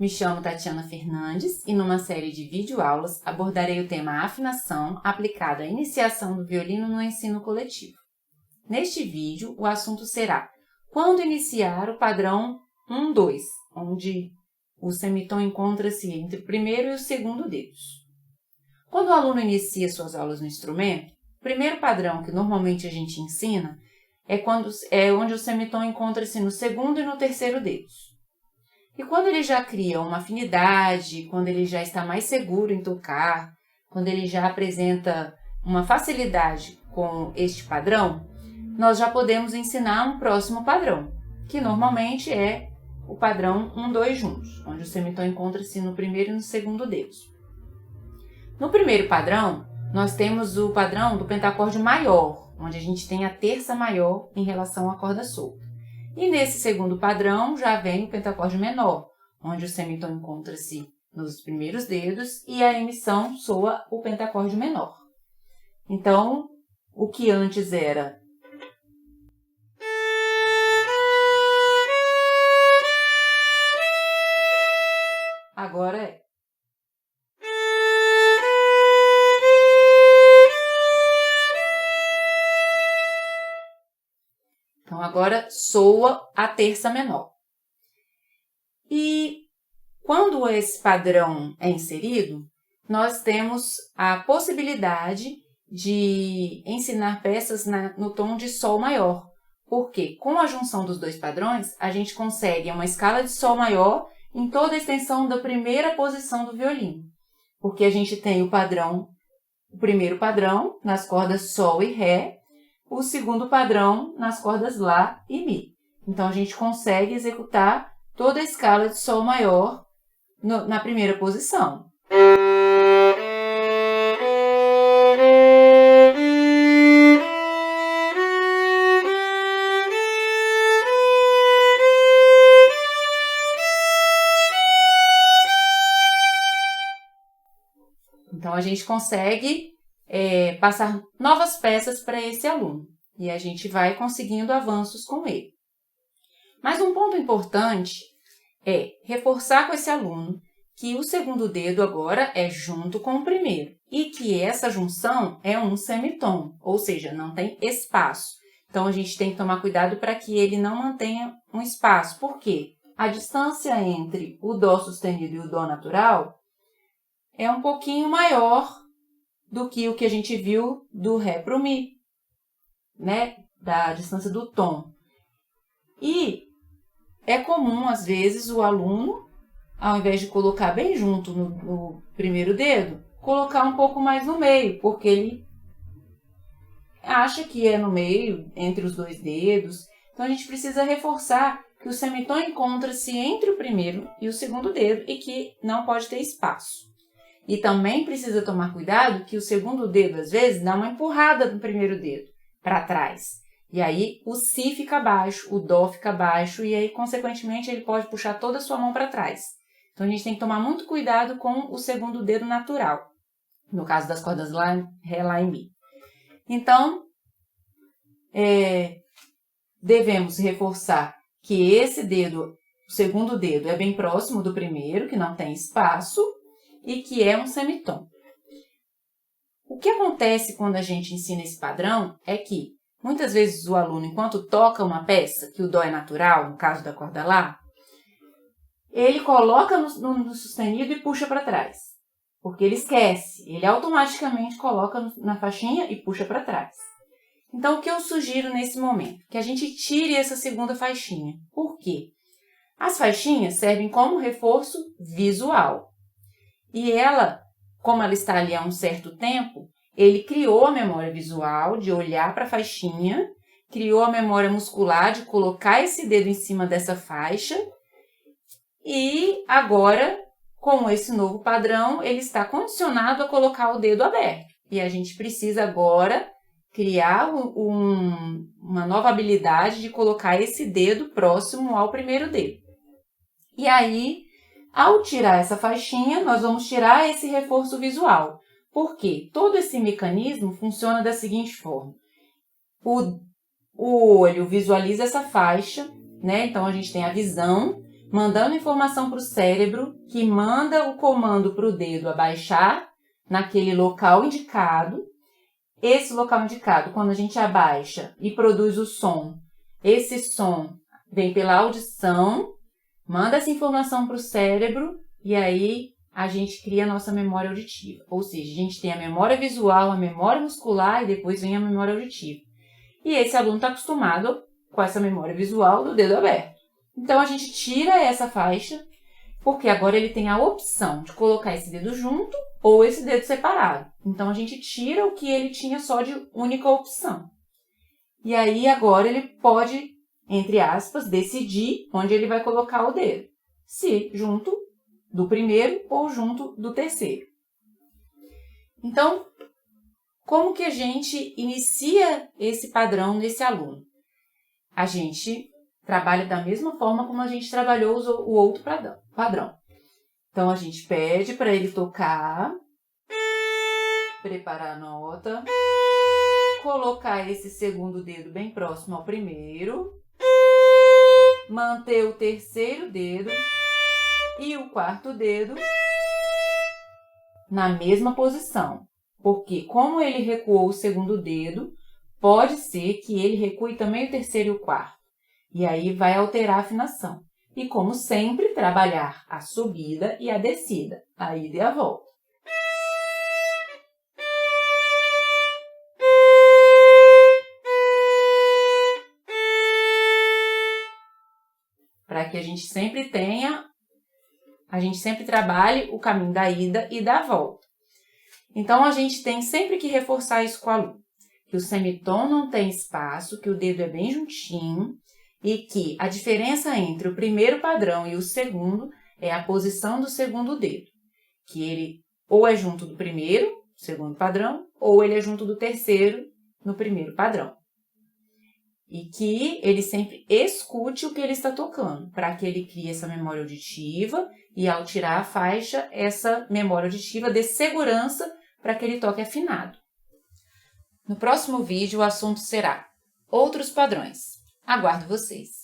Me chamo Tatiana Fernandes e numa série de videoaulas abordarei o tema afinação aplicada à iniciação do violino no ensino coletivo. Neste vídeo, o assunto será quando iniciar o padrão 1-2, onde o semitom encontra-se entre o primeiro e o segundo dedos. Quando o aluno inicia suas aulas no instrumento, o primeiro padrão que normalmente a gente ensina é onde o semitom encontra-se no segundo e no terceiro dedos. E quando ele já cria uma afinidade, quando ele já está mais seguro em tocar, quando ele já apresenta uma facilidade com este padrão, nós já podemos ensinar um próximo padrão, que normalmente é o padrão 1-2 juntos, onde o semitom encontra-se no primeiro e no segundo dedos. No primeiro padrão, nós temos o padrão do pentacorde maior, onde a gente tem a terça maior em relação à corda solta. E nesse segundo padrão já vem o pentacorde menor, onde o semitom encontra-se nos primeiros dedos e a emissão soa o pentacorde menor. Então, o que antes era agora é. Então, agora soa a terça menor. E quando esse padrão é inserido, nós temos a possibilidade de ensinar peças no tom de sol maior, porque com a junção dos dois padrões, a gente consegue uma escala de sol maior em toda a extensão da primeira posição do violino, porque a gente tem o primeiro padrão nas cordas sol e ré, o segundo padrão nas cordas lá e mi. Então, a gente consegue executar toda a escala de sol maior na primeira posição. Então, a gente consegue passar novas peças para esse aluno e a gente vai conseguindo avanços com ele. Mas um ponto importante é reforçar com esse aluno que o segundo dedo agora é junto com o primeiro e que essa junção é um semitom, ou seja, não tem espaço. Então, a gente tem que tomar cuidado para que ele não mantenha um espaço. Por quê? A distância entre o dó sustenido e o dó natural é um pouquinho maior do que o que a gente viu do ré para o mi, né? Da distância do tom. E é comum, às vezes, o aluno, ao invés de colocar bem junto no primeiro dedo, colocar um pouco mais no meio, porque ele acha que é no meio, entre os dois dedos. Então, a gente precisa reforçar que o semitom encontra-se entre o primeiro e o segundo dedo e que não pode ter espaço. E também precisa tomar cuidado que o segundo dedo, às vezes, dá uma empurrada no primeiro dedo para trás. E aí, o si fica baixo, o dó fica baixo e aí, consequentemente, ele pode puxar toda a sua mão para trás. Então, a gente tem que tomar muito cuidado com o segundo dedo natural, no caso das cordas lá, ré, lá e mi. Então, devemos reforçar que esse dedo, o segundo dedo, é bem próximo do primeiro, que não tem espaço, e que é um semitom. O que acontece quando a gente ensina esse padrão é que, muitas vezes, o aluno, enquanto toca uma peça, que o dó é natural, no caso da corda lá, ele coloca no sustenido e puxa para trás, porque ele esquece, ele automaticamente coloca na faixinha e puxa para trás. Então, o que eu sugiro nesse momento? Que a gente tire essa segunda faixinha. Por quê? As faixinhas servem como reforço visual. E ela, como ela está ali há um certo tempo, ele criou a memória visual de olhar para a faixinha, criou a memória muscular de colocar esse dedo em cima dessa faixa e agora, com esse novo padrão, ele está condicionado a colocar o dedo aberto. E a gente precisa agora criar uma nova habilidade de colocar esse dedo próximo ao primeiro dedo. E aí, ao tirar essa faixinha, nós vamos tirar esse reforço visual. Por quê? Todo esse mecanismo funciona da seguinte forma. O olho visualiza essa faixa, né? Então, a gente tem a visão mandando informação para o cérebro, que manda o comando para o dedo abaixar naquele local indicado. Esse local indicado, quando a gente abaixa e produz o som, esse som vem pela audição, manda essa informação para o cérebro e aí a gente cria a nossa memória auditiva. Ou seja, a gente tem a memória visual, a memória muscular e depois vem a memória auditiva. E esse aluno está acostumado com essa memória visual do dedo aberto. Então, a gente tira essa faixa, porque agora ele tem a opção de colocar esse dedo junto ou esse dedo separado. Então, a gente tira o que ele tinha só de única opção. E aí, agora, ele pode, entre aspas, decidir onde ele vai colocar o dedo. Se junto do primeiro ou junto do terceiro. Então, como que a gente inicia esse padrão nesse aluno? A gente trabalha da mesma forma como a gente trabalhou o outro padrão. Então, a gente pede para ele tocar, preparar a nota, colocar esse segundo dedo bem próximo ao primeiro, manter o terceiro dedo e o quarto dedo na mesma posição. Porque, como ele recuou o segundo dedo, pode ser que ele recue também o terceiro e o quarto. E aí vai alterar a afinação. E, como sempre, trabalhar a subida e a descida, a ida e a volta. Para que a gente sempre trabalhe o caminho da ida e da volta. Então, a gente tem sempre que reforçar isso com o aluno. Que o semitom não tem espaço, que o dedo é bem juntinho e que a diferença entre o primeiro padrão e o segundo é a posição do segundo dedo. Que ele ou é junto do primeiro, segundo padrão, ou ele é junto do terceiro, no primeiro padrão. E que ele sempre escute o que ele está tocando, para que ele crie essa memória auditiva e, ao tirar a faixa, essa memória auditiva dê segurança para que ele toque afinado. No próximo vídeo, o assunto será outros padrões. Aguardo vocês!